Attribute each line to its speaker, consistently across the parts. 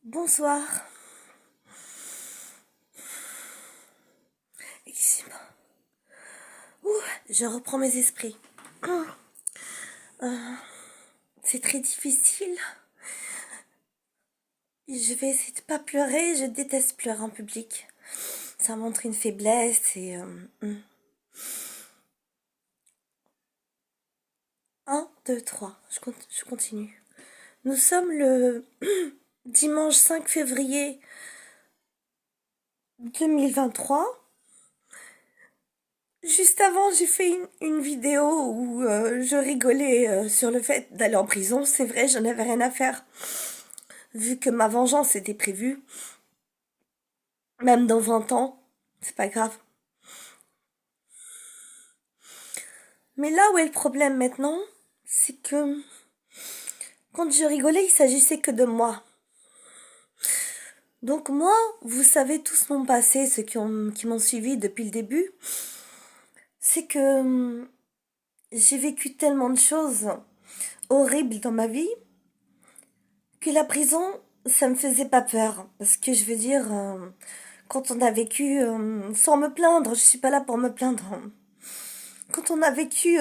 Speaker 1: Bonsoir. Excuse-moi. Je reprends mes esprits. C'est très difficile. Je vais essayer de pas pleurer. Je déteste pleurer en public. Ça montre une faiblesse et... 1, 2, 3. Je continue. Nous sommes le dimanche 5 février 2023. Juste avant, j'ai fait une vidéo où je rigolais sur le fait d'aller en prison. C'est vrai, j'en avais rien à faire. Vu que ma vengeance était prévue. Même dans 20 ans, c'est pas grave. Mais là où est le problème maintenant, c'est que quand je rigolais, il s'agissait que de moi. Donc moi, vous savez tous mon passé, ceux qui m'ont suivi depuis le début, c'est que j'ai vécu tellement de choses horribles dans ma vie que la prison, ça me faisait pas peur. Parce que je veux dire, quand on a vécu, sans me plaindre, je suis pas là pour me plaindre. Quand on a vécu...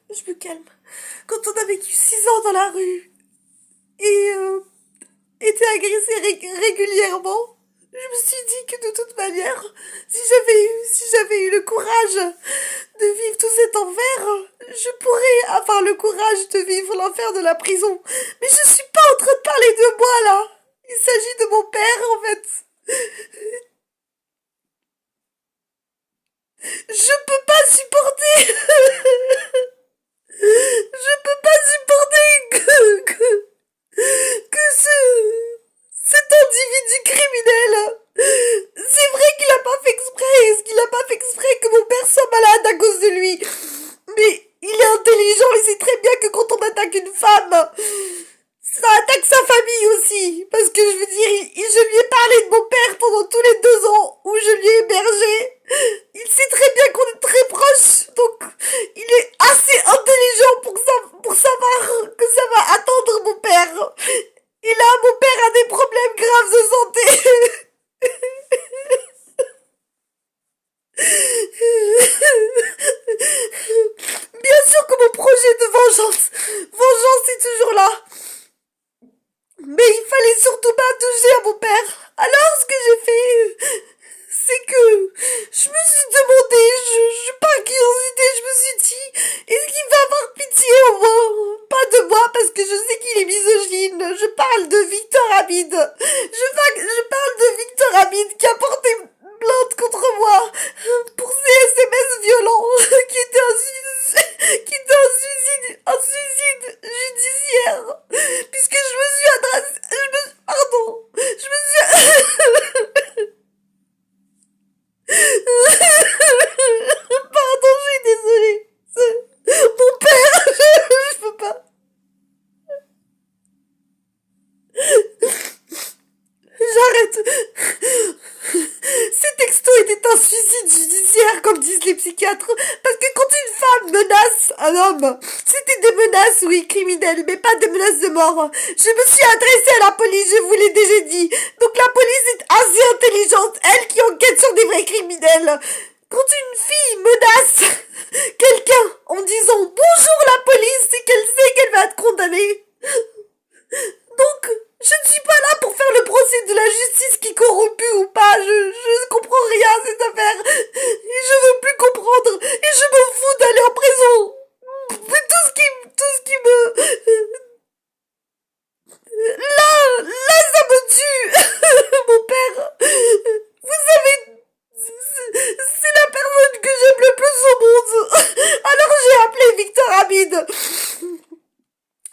Speaker 1: je me calme. Quand on a vécu 6 ans dans la rue et était agressé régulièrement, je me suis dit que de toute manière, si j'avais eu le courage de vivre tout cet enfer, je pourrais avoir le courage de vivre l'enfer de la prison. Mais je suis pas en train de parler de moi là. Il s'agit de mon père en fait. Je peux pas supporter. Je peux pas supporter que cet individu criminel. C'est vrai qu'il a pas fait exprès. Est-ce qu'il a pas fait exprès que mon père soit malade à cause de lui? Mais il est intelligent, il sait très bien que quand on attaque une femme, ça attaque sa famille aussi. Parce que je veux dire, je lui ai parlé de mon père pendant tous les 2 ans où je lui ai hébergé. Il sait très bien qu'on est très proches. Donc, il est assez intelligent pour savoir que ça va attendre mon père. Et là, mon père a des problèmes graves de santé. Bien sûr que mon projet de vengeance est toujours là. Mais il fallait surtout pas toucher à mon père. Alors ce que j'ai fait, c'est que je me suis demandé, par curiosité, je me suis dit, est-ce qu'il va avoir pitié au moins? Pas de moi parce que je sais qu'il est misogyne. Je parle de Victor Hamid. Je parle de Victor Hamid qui a porté plainte contre moi pour ses SMS violents un suicide judiciaire puisque je me suis adressée, pardon, je me suis pardon, je suis désolée. Mon père, je peux pas. J'arrête. Ces textos étaient un suicide judiciaire, comme disent les psychiatres, parce que quand une femme menace un homme, c'était des menaces, oui, criminelles, mais pas des menaces de mort. Je me suis adressée à la police, je vous l'ai déjà dit. Donc la police est assez intelligente, elle qui enquête sur des vrais criminels. Quand une fille menace quelqu'un en disant bonjour la police, c'est qu'elle sait qu'elle va être condamnée. Donc, je ne suis pas là pour faire le procès de la justice qui est corrompue ou pas. Je ne comprends rien à cette affaire. Et je veux plus comprendre. Et je m'en fous d'aller en prison. Mais tout ce qui me... Là, ça me tue. Mon père. Vous savez, c'est la personne que j'aime le plus au monde. Alors j'ai appelé Victor Hamid.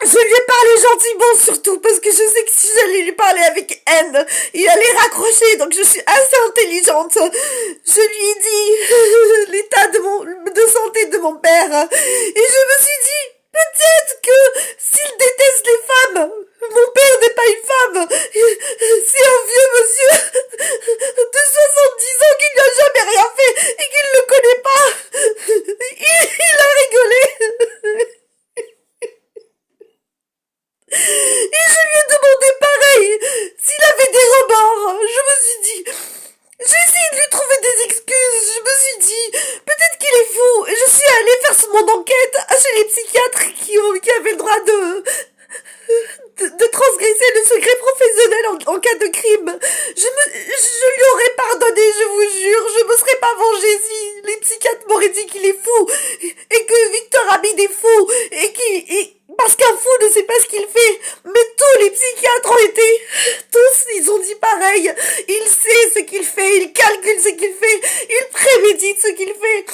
Speaker 1: Je lui ai parlé gentiment surtout parce que je sais que si j'allais lui parler avec haine, il allait raccrocher, donc je suis assez intelligente. Je lui ai dit l'état de santé de mon père et je me suis dit peut-être que s'il déteste les femmes, mon père n'est pas une femme, c'est un vieux monsieur de 70 ans qui n'a jamais rien fait et qui ne le connaît pas. Il a rigolé. qui avait le droit de transgresser le secret professionnel en cas de crime. Je lui aurais pardonné, je vous jure. Je me serais pas vengée si les psychiatres m'auraient dit qu'il est fou et que Victor Hamid est fou parce qu'un fou ne sait pas ce qu'il fait. Mais tous les psychiatres ont été, tous, ils ont dit pareil. Il sait ce qu'il fait, il calcule ce qu'il fait, il prémédite ce qu'il fait.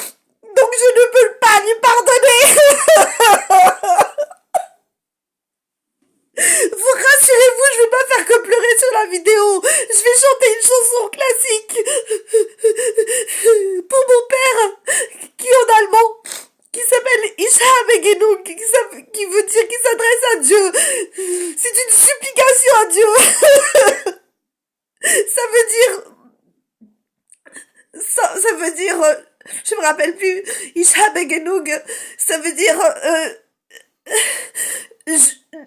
Speaker 1: Donc je ne peux pas lui pardonner. Vous rassurez-vous, je vais pas faire que pleurer sur la vidéo. Je vais chanter une chanson classique pour mon père, qui est en allemand, qui s'appelle Isha Begenung, qui veut dire qu'il s'adresse à Dieu. C'est une supplication à Dieu. Ça veut dire, je me rappelle plus, Isha Begenung, ça veut dire,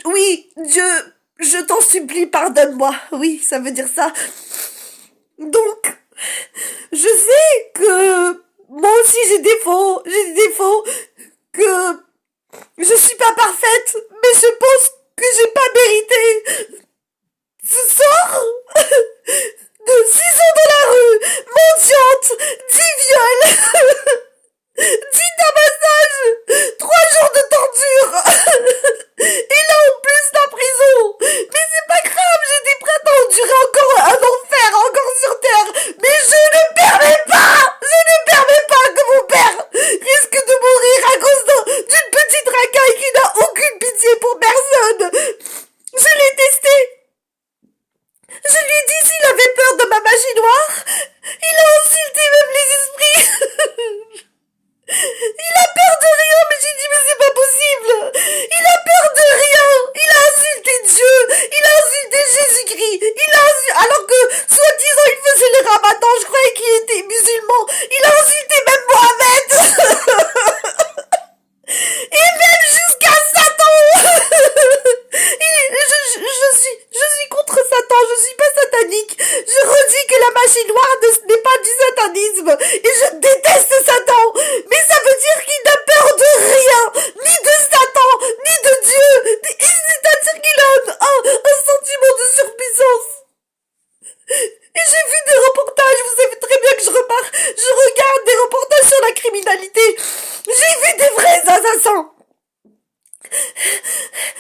Speaker 1: oui, Dieu, je t'en supplie, pardonne-moi. Oui, ça veut dire ça. Donc, je sais que moi aussi j'ai des défauts, que je suis pas parfaite, mais je pense que j'ai pas mérité ce sort de 6 ans dans la rue, mendiante, 10 viols, 10 tabassages, 3 jours de torture. Et là, en plus, la prison. Mais c'est pas grave, j'étais prête à endurer encore un enfer, encore sur terre. Mais je ne permets pas que mon père risque de mourir à cause d'une petite racaille qui n'a aucune pitié pour personne. Je l'ai testé. Je lui ai dit s'il avait peur de ma magie noire. Il a insulté même les esprits. Il a peur de rien, mais j'ai dit mais c'est pas possible. Il a peur de rien. Il a insulté Dieu. Il a insulté Jésus-Christ. Alors que soi-disant il faisait le ramadan, je croyais qu'il était musulman. Il a insulté même Mohamed. Et même jusqu'à Satan. Je suis contre Satan, je suis pas satanique. Je redis que la magie noire n'est pas du satanisme. Et je déteste Satan. Mais ça veut dire qu'il n'a peur de rien. Ni de Satan, ni de Dieu. C'est-à-dire qu'il a un sentiment de surpuissance. Et j'ai vu des reportages, vous savez très bien que je regarde des reportages sur la criminalité. J'ai vu des vrais assassins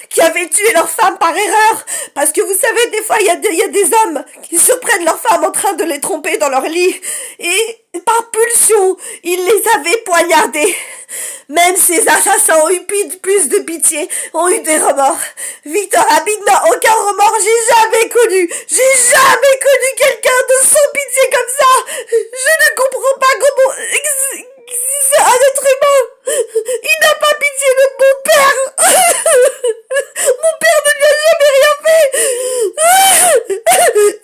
Speaker 1: qui avaient tué leur femme par erreur. Parce que vous savez, des fois, il y a des hommes qui surprennent leur femme en train de les tromper dans leur lit. Et par pulsion, ils les avaient poignardés. Même ces assassins ont eu plus de pitié, ont eu des remords. Victor Hamid n'a aucun remords, j'ai jamais connu quelqu'un de sans pitié comme ça. Je ne comprends pas comment... C'est un être humain. Il n'a pas pitié de mon père. Mon père ne lui a jamais rien fait.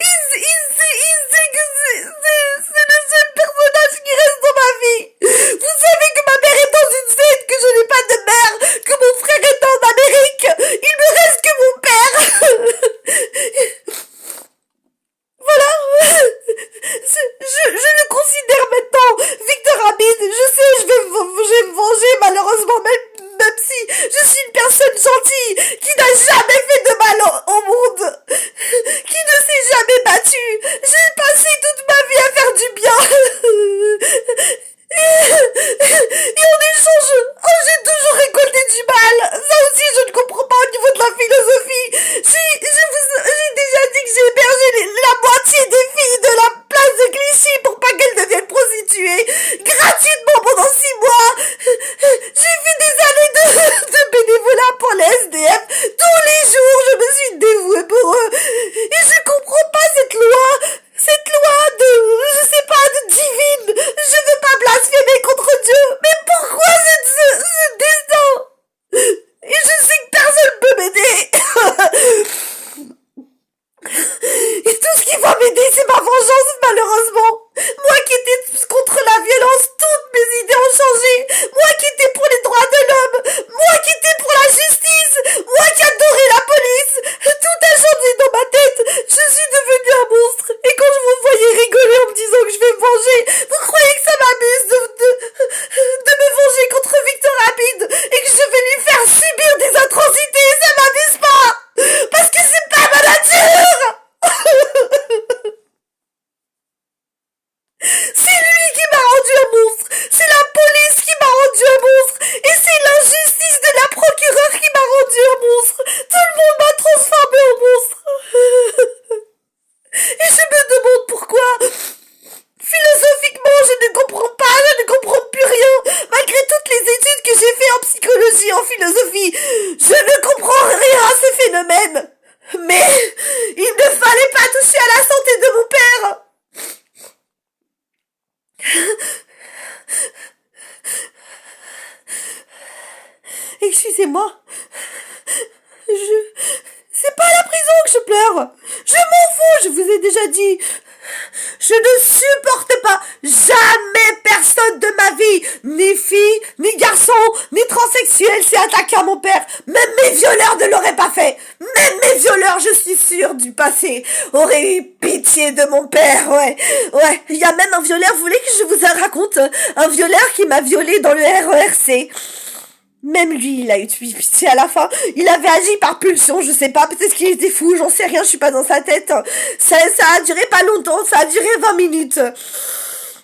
Speaker 1: Il sait que c'est le seul personnage qui reste dans ma vie. Vous savez que ma mère est dans une secte, que je n'ai pas de mère, que mon frère est en Amérique. Il me reste que mon père. Voilà. Je le considère maintenant. Victor Hamid, je sais, je vais Excusez-moi. Je... C'est pas à la prison que je pleure. Je m'en fous, je vous ai déjà dit. Je ne supporte pas jamais personne de ma vie, ni fille, ni garçon, ni transsexuel s'est attaqué à mon père. Même mes violeurs ne l'auraient pas fait. Même mes violeurs, je suis sûre du passé, auraient eu pitié de mon père, ouais. Ouais, il y a même un violeur, vous voulez que je vous en raconte? Un violeur qui m'a violée dans le RERC. Même lui, il a eu pitié à la fin. Il avait agi par pulsion, je sais pas, peut-être qu'il était fou, j'en sais rien, je suis pas dans sa tête. Ça a duré pas longtemps, ça a duré 20 minutes.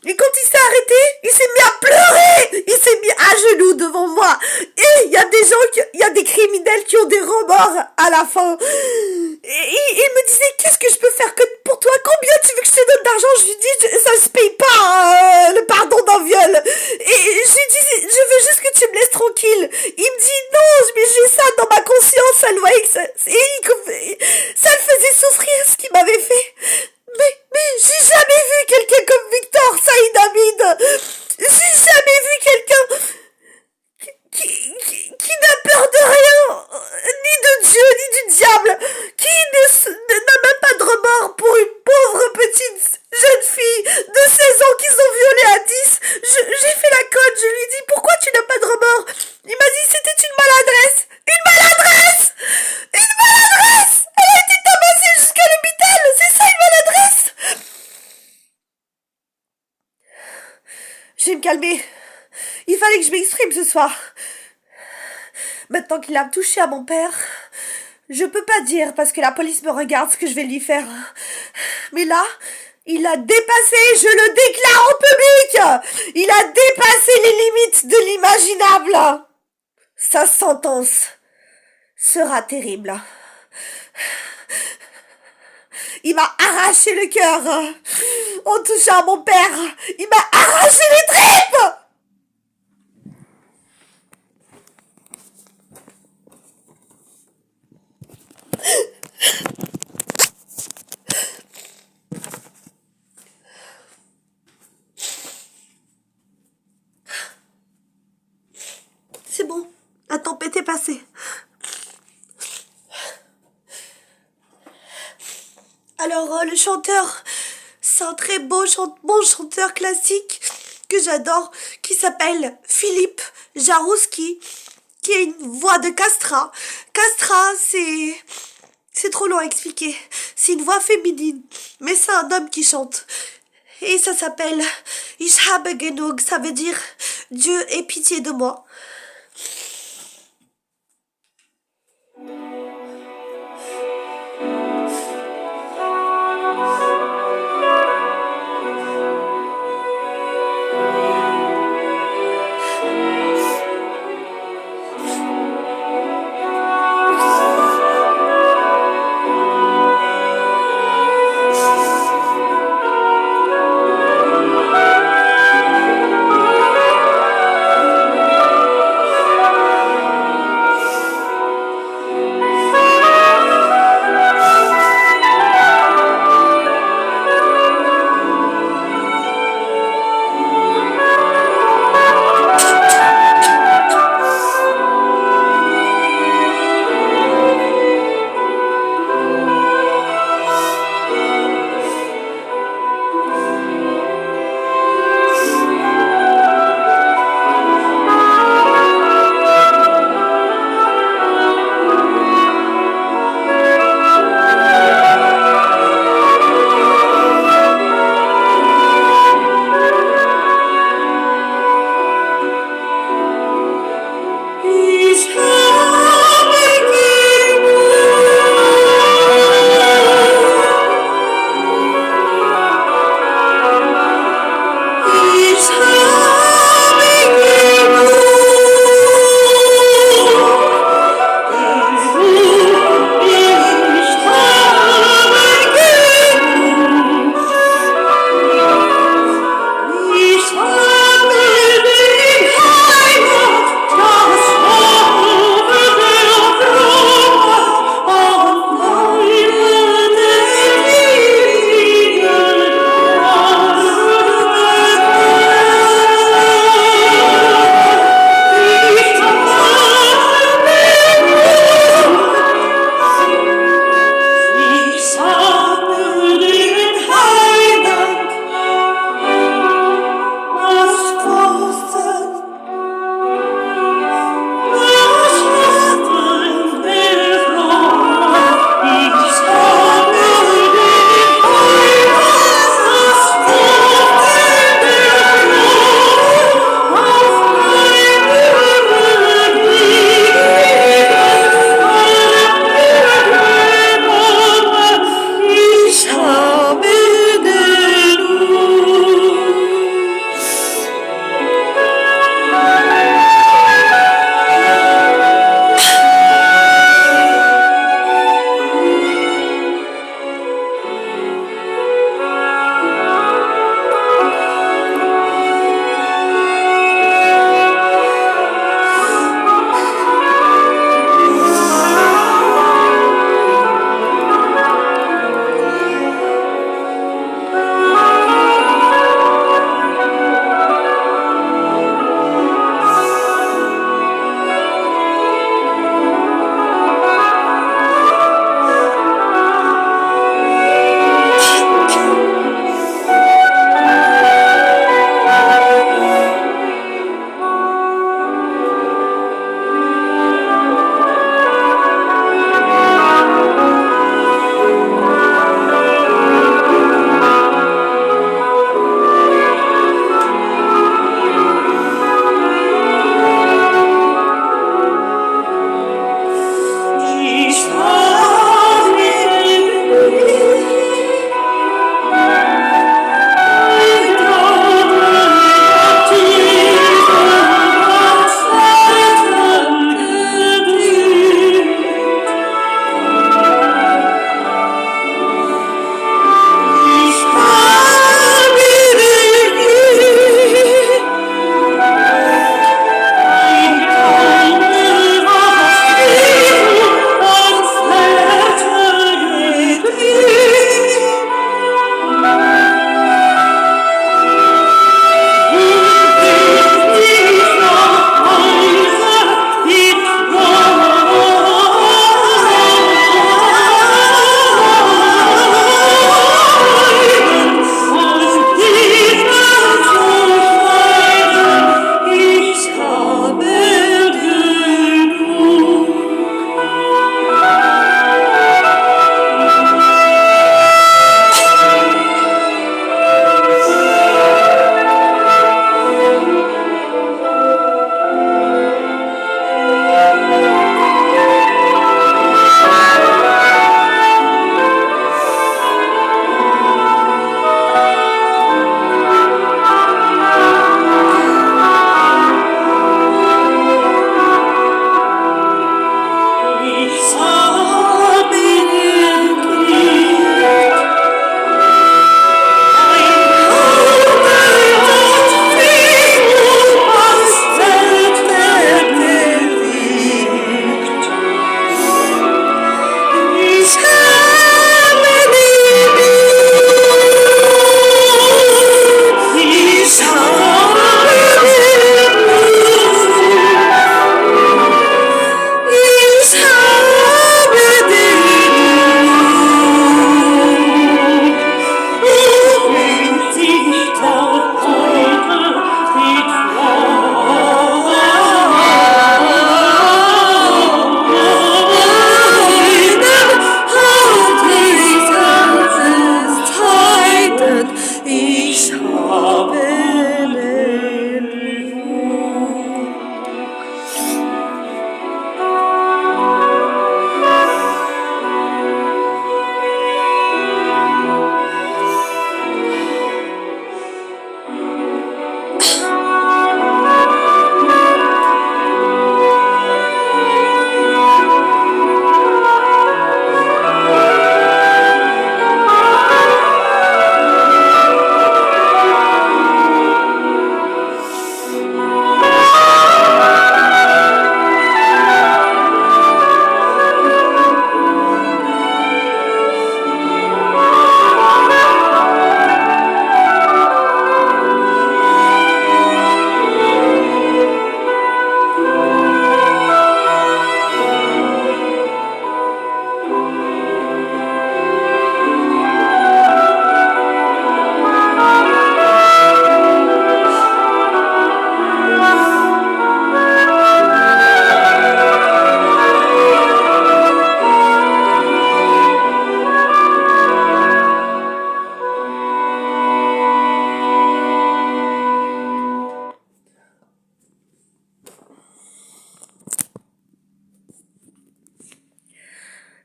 Speaker 1: Et quand il s'est arrêté, il s'est mis à pleurer. Il s'est mis à genoux devant moi. Et il y a des gens, il y a des criminels qui ont des remords à la fin. Et il me disait, qu'est-ce que je peux faire que pour toi? Combien tu veux que je te donne d'argent? Je lui dis, ça se paye pas, le pardon d'un viol. Et je lui dis, je veux juste que tu me laisses tranquille. Il me dit, non, mais j'ai ça dans ma conscience, ça le voyait que ça le faisait souffrir ce qu'il m'avait fait. Mais j'ai jamais vu quelqu'un comme Victor Saïd Hamid. J'ai jamais vu quelqu'un qui n'a peur de rien, ni de Dieu, ni du diable, qui n'a même pas de remords pour une pauvre petite jeune fille de 16 ans qu'ils ont violée à 10. J'ai fait la cote, je lui ai dit, pourquoi tu n'as pas de remords? Il m'a dit, c'était une maladresse. Une maladresse! Une maladresse! Elle a été tabassée jusqu'à l'hôpital, c'est ça une maladresse! Je vais me calmer. Il fallait que je m'exprime ce soir. Maintenant qu'il a touché à mon père, je peux pas dire parce que la police me regarde ce que je vais lui faire. Mais là, il a dépassé, je le déclare en public, il a dépassé les limites de l'imaginable. Sa sentence sera terrible. Il m'a arraché le cœur en touchant à mon père. Il m'a arraché les tripes. C'est bon, la tempête est passée. Alors, le chanteur, c'est un très bon chanteur classique que j'adore, qui s'appelle Philippe Jarouski, qui a une voix de Castra. Castra, c'est trop long à expliquer. C'est une voix féminine, mais c'est un homme qui chante. Et ça s'appelle Ich habe genug, ça veut dire Dieu ait pitié de moi.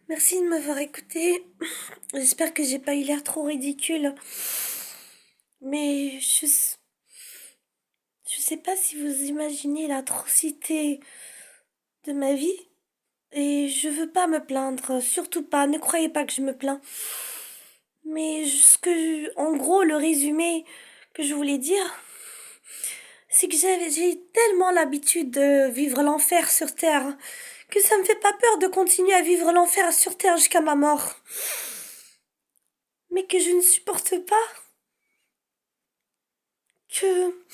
Speaker 1: Merci de m'avoir écouté. J'espère que j'ai pas eu l'air trop ridicule. Mais je sais pas si vous imaginez l'atrocité de ma vie. Et je veux pas me plaindre, surtout pas, ne croyez pas que je me plains. Mais en gros, le résumé que je voulais dire, c'est que j'ai tellement l'habitude de vivre l'enfer sur Terre que ça me fait pas peur de continuer à vivre l'enfer sur Terre jusqu'à ma mort. Mais que je ne supporte pas que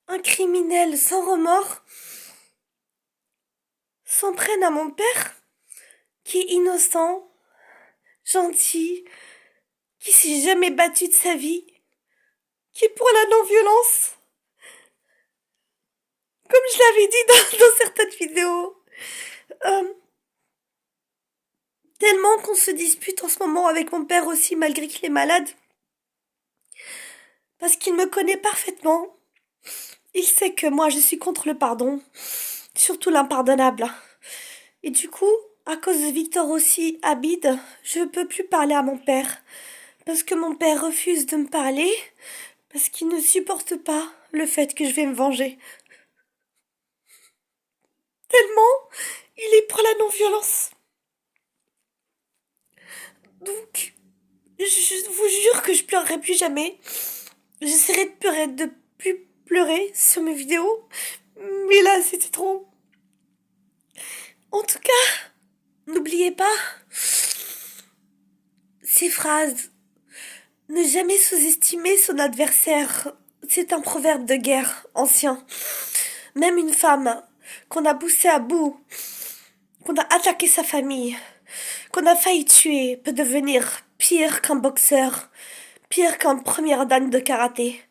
Speaker 1: un criminel sans remords s'en prenne à mon père, qui est innocent, gentil, qui s'est jamais battu de sa vie, qui est pour la non-violence, comme je l'avais dit dans certaines vidéos. Euh, Tellement qu'on se dispute en ce moment avec mon père aussi, malgré qu'il est malade. Parce qu'il me connaît parfaitement. Il sait que moi je suis contre le pardon, surtout l'impardonnable. Et du coup, à cause de Victor aussi, Abid, je ne peux plus parler à mon père. Parce que mon père refuse de me parler, parce qu'il ne supporte pas le fait que je vais me venger. Tellement, il est pour la non-violence. Donc, je vous jure que je pleurerai plus jamais. J'essaierai de plus pleurer sur mes vidéos. Mais là, c'était trop. En tout cas, n'oubliez pas ces phrases. Ne jamais sous-estimer son adversaire. C'est un proverbe de guerre ancien. Même une femme qu'on a poussée à bout, qu'on a attaqué sa famille, qu'on a failli tuer, peut devenir pire qu'un boxeur, pire qu'un premier dan de karaté,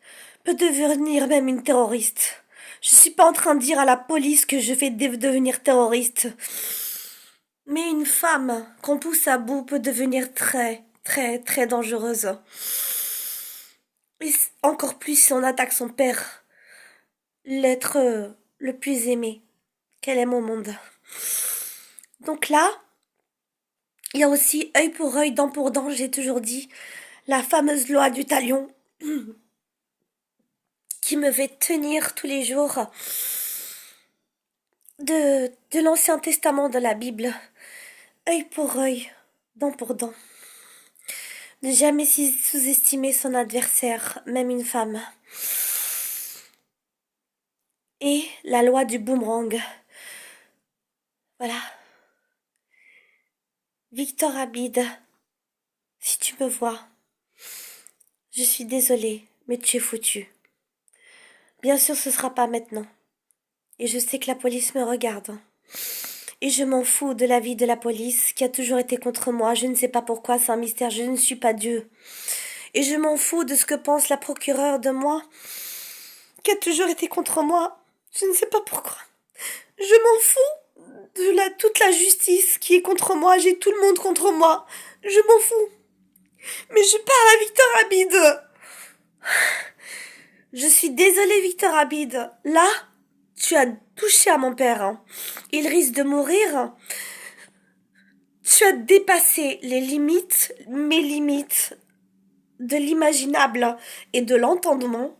Speaker 1: peut devenir même une terroriste. Je suis pas en train de dire à la police que je vais devenir terroriste. Mais une femme qu'on pousse à bout peut devenir très, très, très dangereuse. Et encore plus si on attaque son père, l'être le plus aimé qu'elle aime au monde. Donc là, il y a aussi œil pour œil, dent pour dent, j'ai toujours dit, la fameuse loi du talion qui me fait tenir tous les jours de l'Ancien Testament de la Bible. Œil pour œil, dent pour dent. Ne jamais sous-estimer son adversaire, même une femme. Et la loi du boomerang. Voilà. Victor Abid, si tu me vois, je suis désolée, mais tu es foutu. Bien sûr, ce sera pas maintenant. Et je sais que la police me regarde. Et je m'en fous de l'avis de la police qui a toujours été contre moi. Je ne sais pas pourquoi, c'est un mystère, je ne suis pas Dieu. Et je m'en fous de ce que pense la procureure de moi, qui a toujours été contre moi. Je ne sais pas pourquoi. Je m'en fous de toute la justice qui est contre moi. J'ai tout le monde contre moi. Je m'en fous. Mais je parle à Victor Abid. Je suis désolée, Victor Abid. Là, tu as touché à mon père. Hein. Il risque de mourir. Tu as dépassé les limites, mes limites, de l'imaginable et de l'entendement.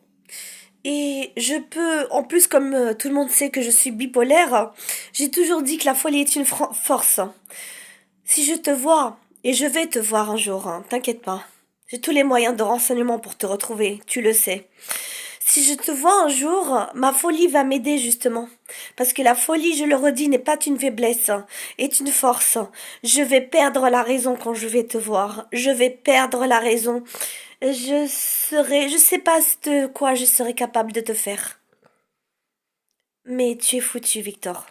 Speaker 1: Et je peux, en plus, comme tout le monde sait que je suis bipolaire, j'ai toujours dit que la folie est une force. Si je te vois, et je vais te voir un jour, hein, t'inquiète pas. J'ai tous les moyens de renseignement pour te retrouver, tu le sais. Si je te vois un jour, ma folie va m'aider justement. Parce que la folie, je le redis, n'est pas une faiblesse, est une force. Je vais perdre la raison quand je vais te voir. Je vais perdre la raison. Je sais pas de quoi je serai capable de te faire. Mais tu es foutu, Victor.